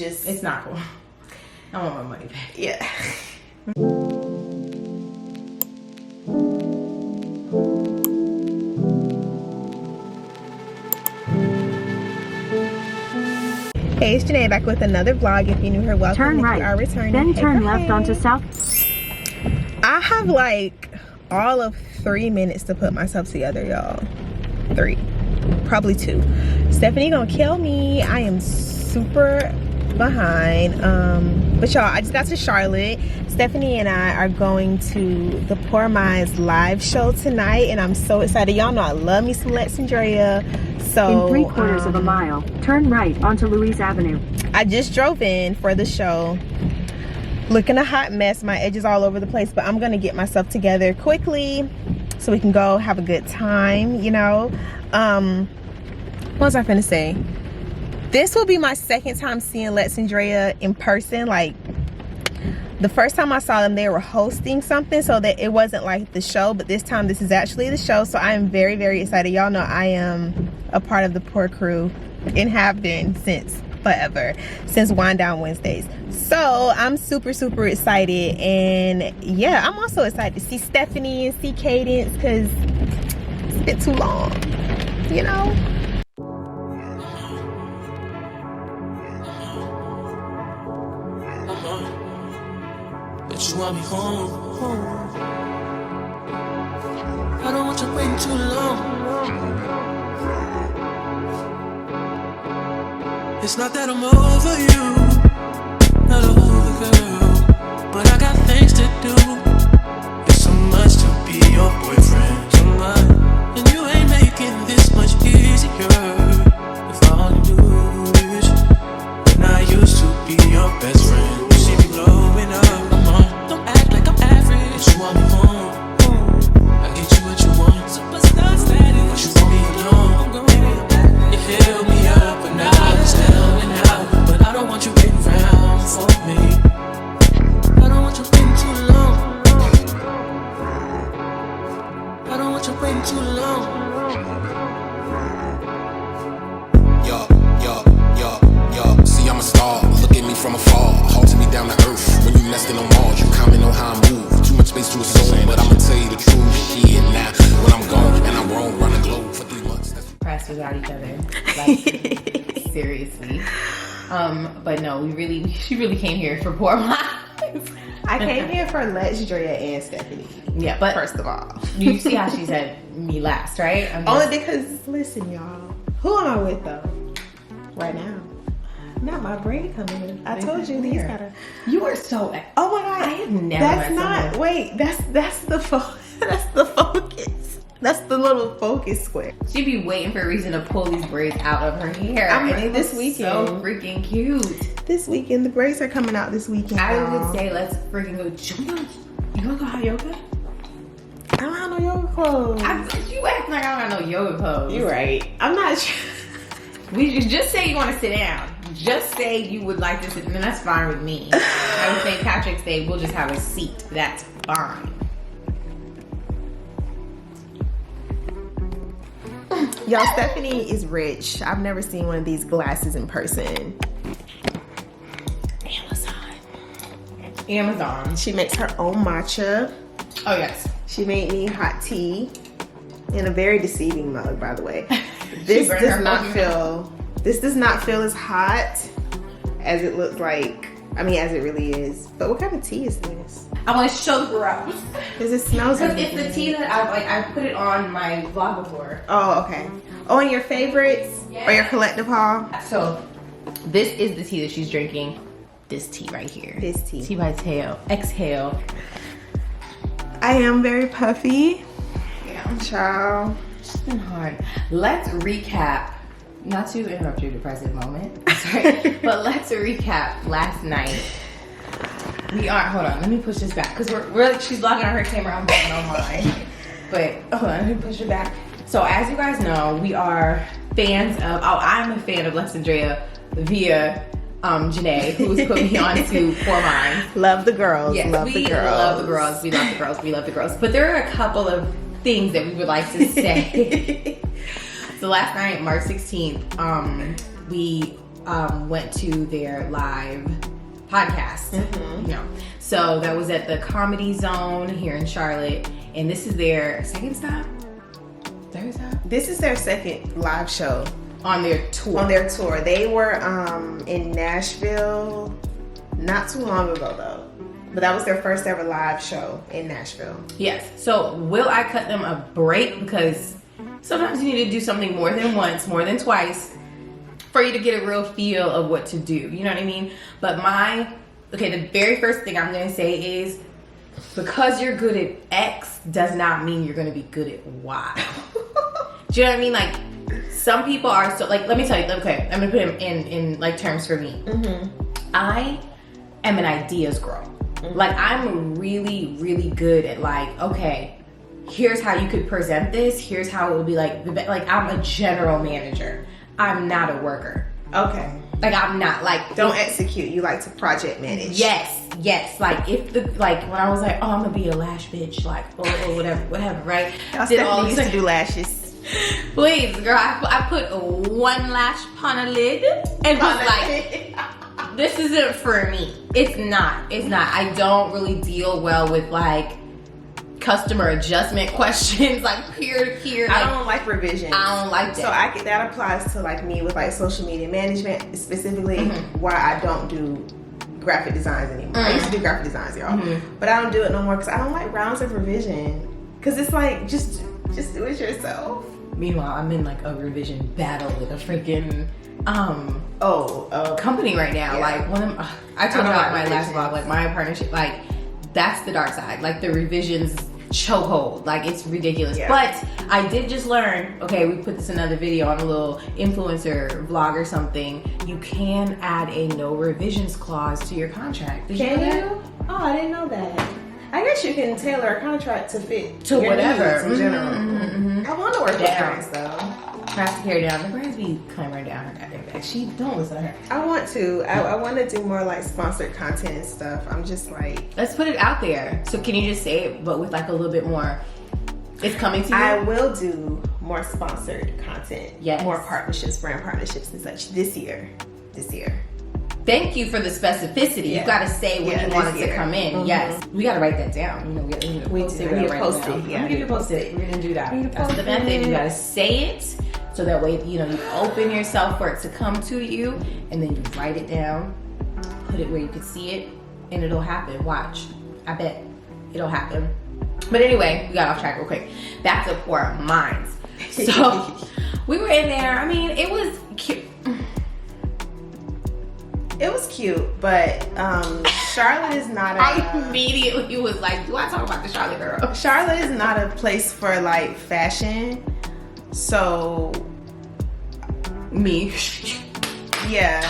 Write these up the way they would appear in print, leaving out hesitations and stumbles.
It's not cool. I want my money back. Yeah. Hey, it's Janae back with another vlog. If you're new here, welcome. Turn right, if you are returning, then turn left onto South. I have like all of 3 minutes to put myself together, y'all. 3, probably 2. Stephanie gonna kill me. I am super behind. But y'all, I just got to Charlotte. Stephany and I are going to the Poor Minds live show tonight, and I'm so excited. Y'all know I love me some Lex and Drea. So in 3/4 of a mile, turn right onto Louise Avenue. I just drove in for the show. Looking a hot mess. My edges all over the place, but I'm gonna get myself together quickly so we can go have a good time, you know. What was I finna say? This will be my second time seeing Lex and Drea in person. Like, the first time I saw them, they were hosting something, so that it wasn't like the show, but this time this is actually the show. So I am very, very excited. Y'all know I am a part of the Poor Crew and have been since forever, since Wind Down Wednesdays. So I'm super, super excited. And yeah, I'm also excited to see Stephany and see Cadence, because it's been too long, you know. You want me home. I don't want you waiting too long. It's not that I'm over you, not over, girl, but I got things to do. It's so much to be your boyfriend, so much, and you ain't making this much easier. If all you do is when I used to be your best friend, you see me blowing up. You want me home, I get you what you want. Superstar status, but you want me alone. You held me up, but now I'm just down and out. But I don't want you waiting around for me. I don't want you waiting too long. I don't want you waiting too long. Yo, see I'm a star. Look at me from afar, halting me down to earth. When you nesting on Mars, you comment on how I move. Space to a soul, but I'ma tell you the truth. Shit, now when I'm gone and I'm wrong, run the globe for 3 months. Pressed without each other, like seriously. But no, she really came here for Poor Minds. I came here for Lex, Drea, and Stephany. Yeah, but first of all, you see how she said me last, right? Only because, listen, y'all, who am I with though? Right now. Not my braid coming in. I told you these gotta. You are so. Oh my god! I have never. That's not. Wait. That's the That's the focus. That's the little focus square. She'd be waiting for a reason to pull these braids out of her hair. And this weekend, so freaking cute. This weekend, the braids are coming out this weekend. I would say let's freaking go. You wanna go hot yoga? I don't have no yoga clothes. You acting like I don't have no yoga clothes. You're right. I'm not. We just say you want to sit down. Just say you would like to sit, and that's fine with me. I would say Patrick's Day, we'll just have a seat. That's fine. Y'all, Stephany is rich. I've never seen one of these glasses in person. Amazon. She makes her own matcha. Oh yes. She made me hot tea in a very deceiving mug, by the way. This does not feel as hot as it looks like. I mean, as it really is. But what kind of tea is this? I want to show the gross. Because it smells like it's the tea that I put it on my vlog before. Oh, okay. Oh, and your favorites? Yeah. Or your collective haul? So, this is the tea that she's drinking. This tea right here. This tea. Tea by Tail. Exhale. I am very puffy. Yeah. Child. It's been hard. Let's recap. Not to interrupt your depressive moment, sorry, but let's recap last night. Hold on, let me push this back, because she's vlogging on her camera, I'm vlogging on mine. But, hold on, let me push it back. So as you guys know, we are fans of, I'm a fan of Lex and Drea via Janae, who's put me on to Poor Minds. Love the girls, yes, love the girls. Love the girls, we love the girls, we love the girls. But there are a couple of things that we would like to say. So last night, March 16th, we went to their live podcast. You know, so that was at the Comedy Zone here in Charlotte, and this is their second stop, third stop. This is their second live show On their tour. They were in Nashville not too long ago though. But that was their first ever live show in Nashville. Yes. So will I cut them a break? Because sometimes you need to do something more than once, more than twice, for you to get a real feel of what to do. You know what I mean? But the very first thing I'm going to say is, because you're good at X does not mean you're going to be good at Y. Do you know what I mean? Like, some people are so, like, let me tell you, okay, I'm going to put him in like terms for me. I am an ideas girl. Like, I'm really, really good at like, okay, here's how you could present this. Here's how it would be like I'm a general manager. I'm not a worker. Okay. Like, I'm not like, don't execute. You like to project manage. Yes. Like, when I was like, oh, I'm gonna be a lash bitch, like, or whatever, right? Stephany used to do lashes. Please, girl, I put one lash on a lid and was like, this isn't for me. It's not. I don't really deal well with like customer adjustment questions, like peer to peer. I don't like revisions. I don't like that. So that applies to like me with like social media management, specifically why I don't do graphic designs anymore. I used to do graphic designs, y'all, but I don't do it no more because I don't like rounds of revision. Because it's like just do it yourself. Meanwhile, I'm in like a revision battle with a freaking company right now. Yeah. Like, I told you about my last vlog, like my partnership, like that's the dark side. Like, the revisions chokehold, like it's ridiculous. Yeah. But I did just learn, okay, we put this in another video on a little influencer vlog or something, you can add a no revisions clause to your contract. Did you know that? Oh, I didn't know that. I guess you can tailor a contract to fit To your whatever. needs in general. I want to work with brands though. Has to carry down. The brands be clamoring down her goddamn back. She don't listen to her. I want to. I want to do more like sponsored content and stuff. I'm just like, let's put it out there. So can you just say it, but with like a little bit more, it's coming to you? I will do more sponsored content. Yes. More partnerships, brand partnerships and such this year. Thank you for the specificity. Yeah. You got to say when you want it to come in. Mm-hmm. Yes. We got to write that down. You know, we need to post it. We need to post it. Yeah. I'm going to post it. We're going to do that. That's the method. You got to say it. So that way, you know, you open yourself for it to come to you, and then you write it down, put it where you can see it, and it'll happen. Watch. I bet it'll happen. But anyway, we got off track real quick. Back to Poor Minds. So we were in there. I mean, it was cute. It was cute, but Charlotte is not a... I immediately was like, do I talk about the Charlotte girl? Charlotte is not a place for like fashion. So... Me. Yeah.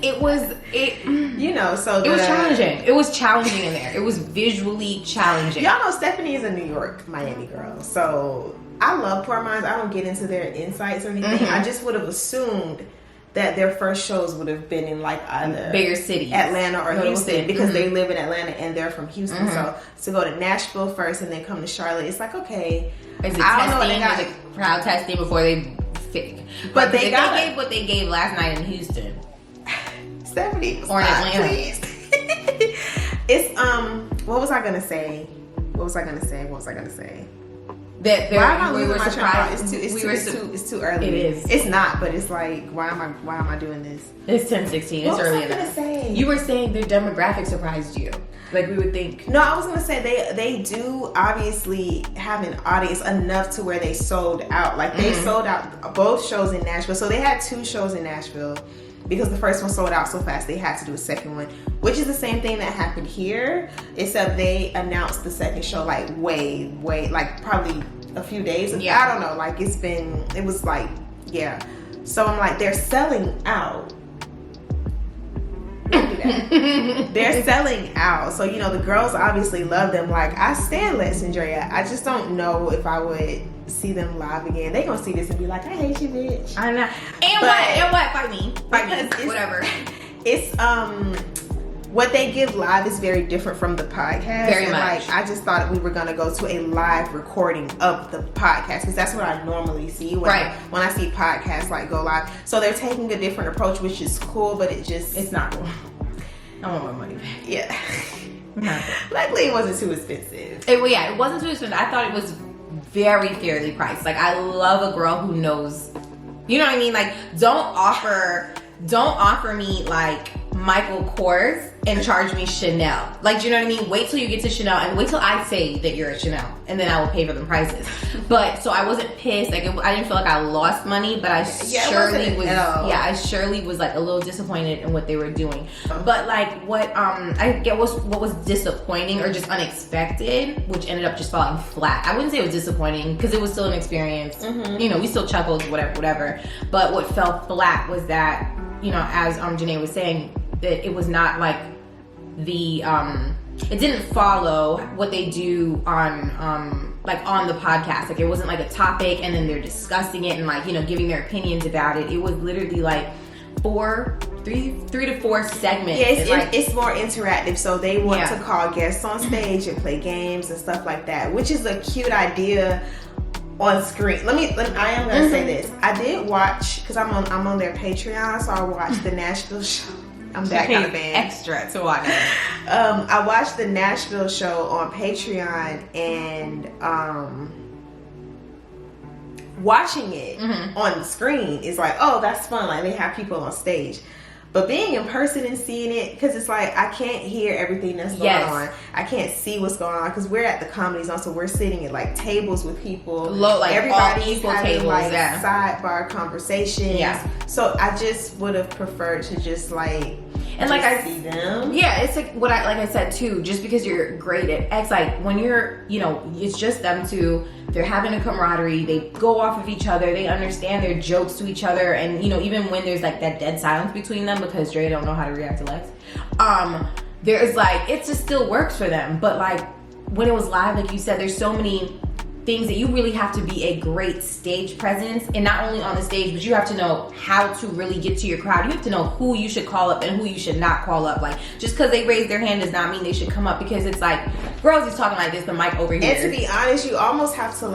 It was challenging. It was challenging in there. It was visually challenging. Y'all know Stephany is a New York, Miami girl. So I love Poor Minds. I don't get into their insights or anything. I just would have assumed that their first shows would have been in like either bigger cities, Atlanta or Houston, because they live in Atlanta and they're from Houston. So to go to Nashville first and then come to Charlotte, it's like, okay. Is it testing? Is it crowd testing before they fit? But they gave what they gave last night in Houston. Stephany, or in Atlanta. Please. It's what was I gonna say? That why am I we losing were my surprised. It's too early. It is. It's not, but it's like, why am I doing this? It's 10:16. It's early enough. You were saying their demographic surprised you. Like, we would think. No, I was gonna say they do obviously have an audience enough to where they sold out. Like, they sold out both shows in Nashville. So they had 2 shows in Nashville. Because the first one sold out so fast, they had to do a second one, which is the same thing that happened here, except they announced the second show like way, like probably a few days. Yeah. I don't know, like it was like, yeah. So I'm like, they're selling out. They're selling out. So, you know, the girls obviously love them. Like, I stand Lex and Drea. I just don't know if I would see them live again. They gonna see this and be like, I hate you, bitch. I know. And what? Fight me. Whatever. It's what they give live is very different from the podcast. Very and much. Like, I just thought we were going to go to a live recording of the podcast because that's what I normally see when I see podcasts like go live. So they're taking a different approach, which is cool, but it's not cool. I want my money back. Yeah. Luckily, it wasn't too expensive. It wasn't too expensive. I thought it was very fairly priced. Like, I love a girl who knows, you know what I mean? Like, don't offer me like Michael Kors and charge me Chanel. Like, do you know what I mean? Wait till you get to Chanel and wait till I say that you're at Chanel, and then I will pay for the prices. But so I wasn't pissed. Like, I didn't feel like I lost money, but I surely was. Yeah, I surely was like a little disappointed in what they were doing. But like, what I get what was disappointing or just unexpected, which ended up just falling flat. I wouldn't say it was disappointing because it was still an experience. You know, we still chuckled, whatever. But what fell flat was that, you know, as Janae was saying, that it was not like the it didn't follow what they do on like on the podcast. Like, it wasn't like a topic and then they're discussing it and like, you know, giving their opinions about it. It was literally like three to four segments. Yeah, it's more interactive. So they want to call guests on stage and play games and stuff like that, which is a cute idea on screen. I am gonna say this. I did watch, because I'm on their Patreon, so I watched the Nashville show. I'm that kind of fan. Extra to watch it. I watched the Nashville show on Patreon, and watching it on the screen is like, oh, that's fun. Like, they have people on stage. But being in person and seeing it, because it's like, I can't hear everything that's going on. I can't see what's going on, because we're at the Comedy Zone, so we're sitting at like tables with people. Like everybody's equal having tables, like sidebar conversations. Yeah. So I just would have preferred to just like, and like, I see them. Yeah, it's like what I said too. Just because you're great at X, like when you're, you know, it's just them two. They're having a camaraderie. They go off of each other. They understand their jokes to each other, and you know, even when there's like that dead silence between them because Dre don't know how to react to Lex, there's like, it just still works for them. But like when it was live, like you said, there's so many things that you really have to be a great stage presence, and not only on the stage, but you have to know how to really get to your crowd. You have to know who you should call up and who you should not call up. Like, just because they raise their hand does not mean they should come up, because it's like, girls is talking like this, the mic over here. And to be honest, you almost have to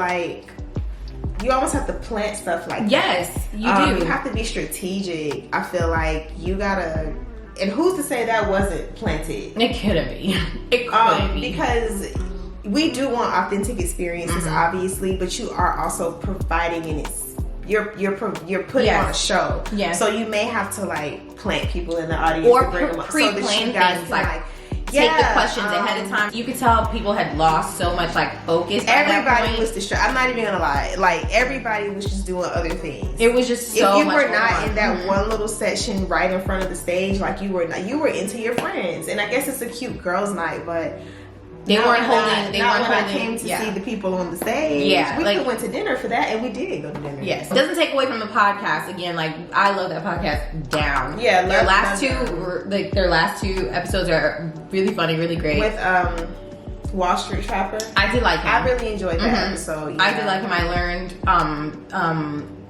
plant stuff like that. Yes, you do. You have to be strategic. I feel like you gotta, and who's to say that wasn't planted? It couldn't be. It couldn't be. Because we do want authentic experiences, obviously, but you are also providing you're putting on a show. Yeah. So you may have to like plant people in the audience or to bring them up pre-plan so that you guys things can like take the questions ahead of time. You could tell people had lost so much like focus. Everybody was distracted. I'm not even gonna lie. Like, everybody was just doing other things. It was just so much. If you were not in that one little section right in front of the stage, like you were into your friends. And I guess it's a cute girls' night, but they weren't holding. I came to see the people on the stage. Yeah, we went to dinner for that, and we did go to dinner. Yes, it doesn't take away from the podcast. Again, like, I love that podcast down. Yeah, their last two episodes are really funny, really great. With Wall Street Trapper, I did like him. I really enjoyed that episode. Yeah. I did like him. I learned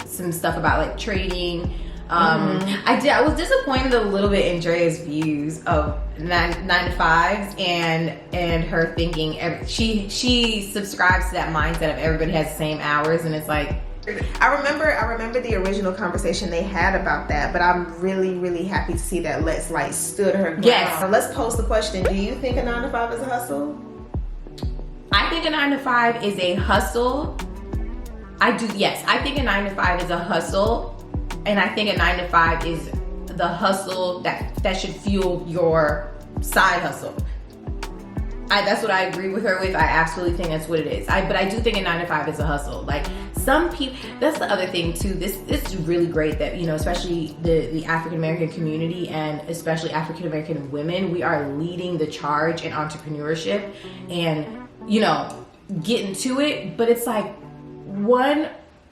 some stuff about like trading. I was disappointed a little bit in Drea's views of 9 to 5s and her thinking. She subscribes to that mindset of everybody has the same hours, and it's like, I remember the original conversation they had about that, but I'm really, really happy to see that Let's like stood her ground. Yes. Let's pose the question: do you think a 9 to 5 is a hustle? I think a 9 to 5 is a hustle. I do. Yes, I think a 9 to 5 is a hustle. And I think a 9 to 5 is the hustle that should fuel your side hustle. That's what I agree with her with. I absolutely think that's what it is. But I do think a 9 to 5 is a hustle. Like, some people, that's the other thing too. This is really great that, you know, especially the African American community and especially African American women, we are leading the charge in entrepreneurship and, you know, getting to it. But it's like,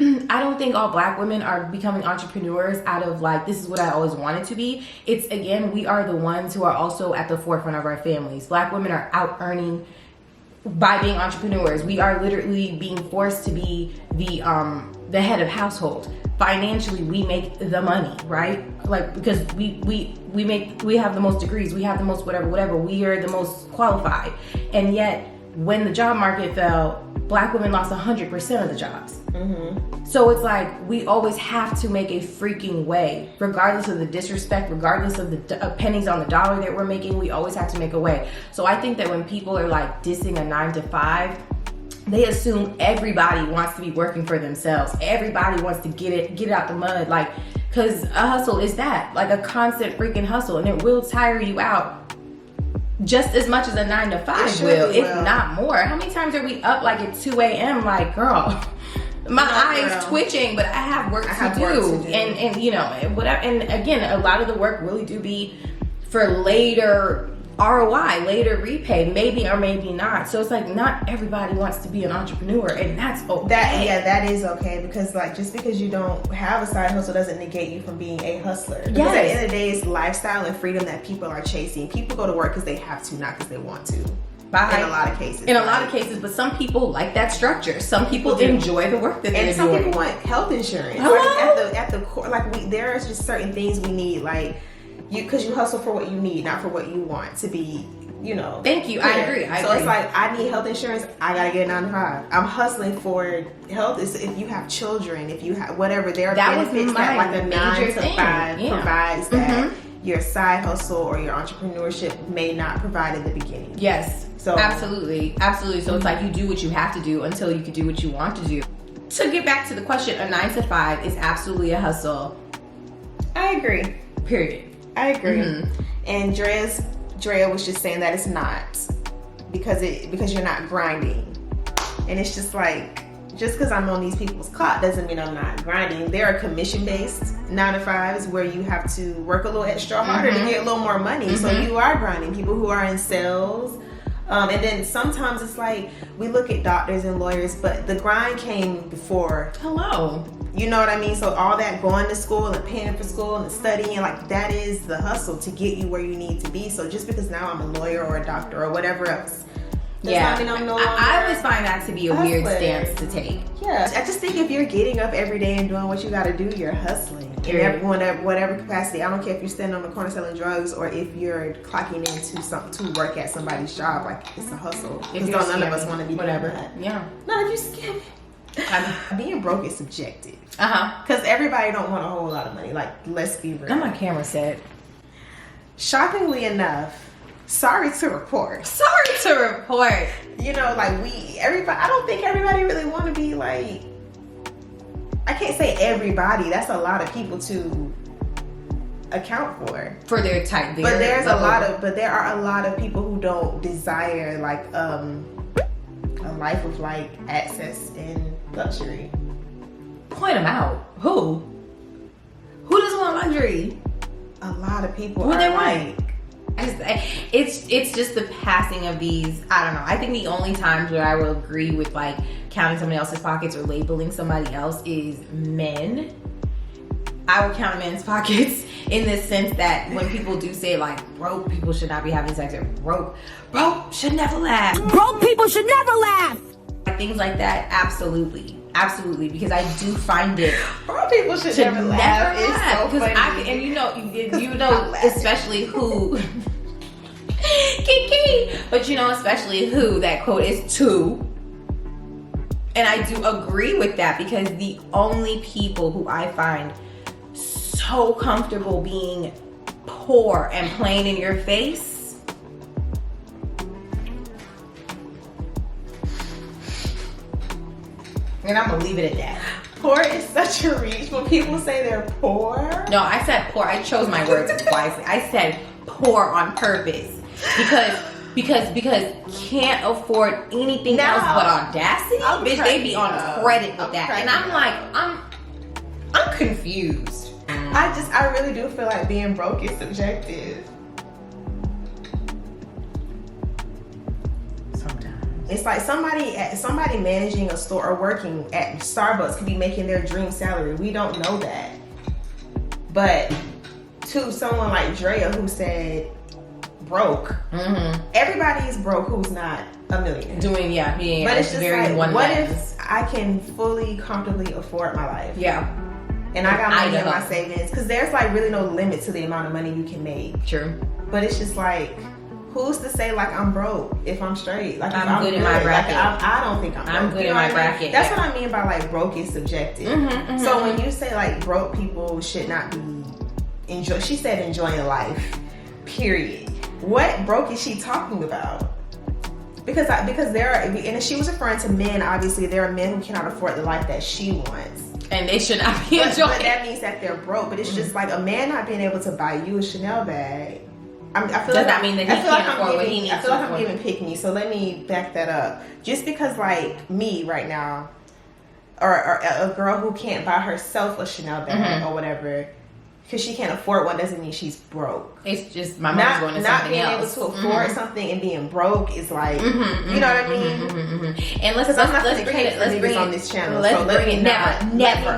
I don't think all Black women are becoming entrepreneurs out of like, this is what I always wanted to be. It's, again, we are the ones who are also at the forefront of our families. Black women are out earning by being entrepreneurs. We are literally being forced to be the head of household. Financially, we make the money, right? Like, because we have the most degrees, we have the most whatever, we are the most qualified. And yet, when the job market fell, Black women lost 100% of the jobs. So it's like, we always have to make a freaking way, regardless of the disrespect, regardless of the pennies on the dollar that we're making, we always have to make a way. So I think that when people are like dissing a 9-to-5, they assume everybody wants to be working for themselves. Everybody wants to get it out the mud. Like, cause a hustle is that, like a constant freaking hustle, and it will tire you out just as much as a 9-to-5 will, if not more. How many times are we up like at 2 a.m. like, girl, my eyes twitching, but I have work to do. And you know, whatever. And again, a lot of the work really do be for later ROI, later repay, maybe or maybe not. So it's like, not everybody wants to be an entrepreneur, and that's okay. That is okay, because like, just because you don't have a side hustle doesn't negate you from being a hustler. Because at the end of the day, it's lifestyle and freedom that people are chasing. People go to work because they have to, not because they want to. In a lot of cases. In a lot of cases, but some people like that structure. Some people enjoy the work that they're doing. And some people want health insurance. Like at the core, like there are just certain things we need, like because you hustle for what you need, not for what you want to be, you know. Thank you. Clear. I agree. So it's like, I need health insurance, I gotta get a 9-to-5. I'm hustling for health. If you have children, if you have whatever, there are benefits that like a 9-to-5 provides that your side hustle or your entrepreneurship may not provide in the beginning. Yes. So absolutely. So it's like, you do what you have to do until you can do what you want to do. To get back to the question, a 9-to-5 is absolutely a hustle. I agree. Period. I agree. And Drea was just saying that it's not, because you're not grinding. And it's just like, just because I'm on these people's clock doesn't mean I'm not grinding. There are commission-based 9-to-5s where you have to work a little extra harder to get a little more money. So you are grinding. People who are in sales. And then sometimes it's like, we look at doctors and lawyers, but the grind came before. Hello. You know what I mean? So all that going to school and paying for school and studying, like, that is the hustle to get you where you need to be. So just because now I'm a lawyer or a doctor or whatever else, I always find that to be a weird stance to take. Yeah, I just think if you're getting up every day and doing what you got to do, you're hustling. In whatever capacity. I don't care if you're standing on the corner selling drugs or if you're clocking into to work at somebody's job. Like, it's a hustle. Because none of us want to be whatever. Yeah. Not if you scamming. Being broke is subjective. Because everybody don't want a whole lot of money. Like, let's be real. And my camera said. Shockingly enough, sorry to report. You know, like, everybody, I don't think everybody really want to be like, I can't say everybody. That's a lot of people to account for their type. But there are a lot of people who don't desire like a life of like access and luxury. Point them out. Who doesn't want luxury? A lot of people. What they want? It's just the passing of these. I don't know. I think the only times where I will agree with like counting somebody else's pockets or labeling somebody else is men. I would count men's pockets in the sense that when people do say like broke people should not be having sex, or broke should never laugh. Broke people should never laugh. Things like that, absolutely, because I do find it. Broke people should never laugh. It's so funny. And you know, especially who. Kiki, but you know, especially who that quote is to. And I do agree with that, because the only people who I find so comfortable being poor and plain in your face, and I'm gonna leave it at that. Poor is such a reach. When people say they're poor. No, I said poor. I chose my words wisely. I said poor on purpose. Because can't afford anything else but audacity. Bitch, they be on credit with that. And I'm like, I'm confused. I really do feel like being broke is subjective. Sometimes. It's like somebody managing a store or working at Starbucks could be making their dream salary. We don't know that. But to someone like Drea who said broke, everybody is broke who's not a millionaire. Being But it's just very like, one what lens. if I can fully, comfortably afford my life? Yeah. And I got money in Idaho. my savings. Because there's like really no limit to the amount of money you can make. True. But it's just like, who's to say like I'm broke if I'm straight? Like if I'm good in my bracket. Like, I don't think I'm broke. I'm good You in know my what I mean? bracket, That's yeah. what I mean by like broke is subjective. So when you say like broke people should not be she said enjoying life, period. What broke is she talking about? Because there are, and she was referring to men. Obviously, there are men who cannot afford the life that she wants, And they should not be but enjoying. that means that they're broke. But it's just like a man not being able to buy you a Chanel bag. I feel Does like that mean that he can't afford what he needs I feel to like I'm afford? giving pick me. So let me back that up. Just because like me right now, or a girl who can't buy herself a Chanel bag or whatever, because she can't afford one, doesn't mean she's broke. It's just my mind's going to Not something being else. able to afford something and being broke is like, you know what I mean? And let's I'm not bring gonna create it. Let's niggas bring on it this channel. Let's So let bring me it. not Never.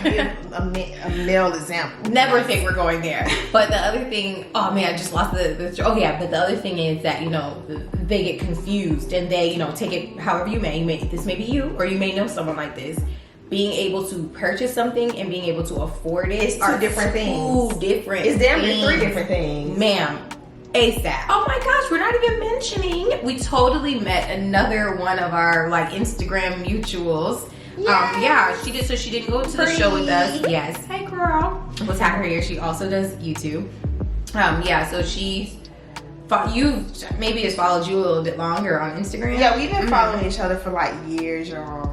give a male example. Never think we're going there. But the other thing, oh man, I just lost the oh yeah, but the other thing is that, you know, they get confused and they, you know, take it however you may. This may be you, or you may know someone like this. Being able to purchase something and being able to afford it It's two different things. It's damn near three different things. Ma'am. ASAP. Oh my gosh, we're not even mentioning. We totally met another one of our like Instagram mutuals. Yeah, she did. So she didn't go to the show with us. Yes. Hey girl. Let's have her here. She also does YouTube. Yeah, so you maybe has followed you a little bit longer on Instagram. Yeah, we've been following each other for like years, y'all.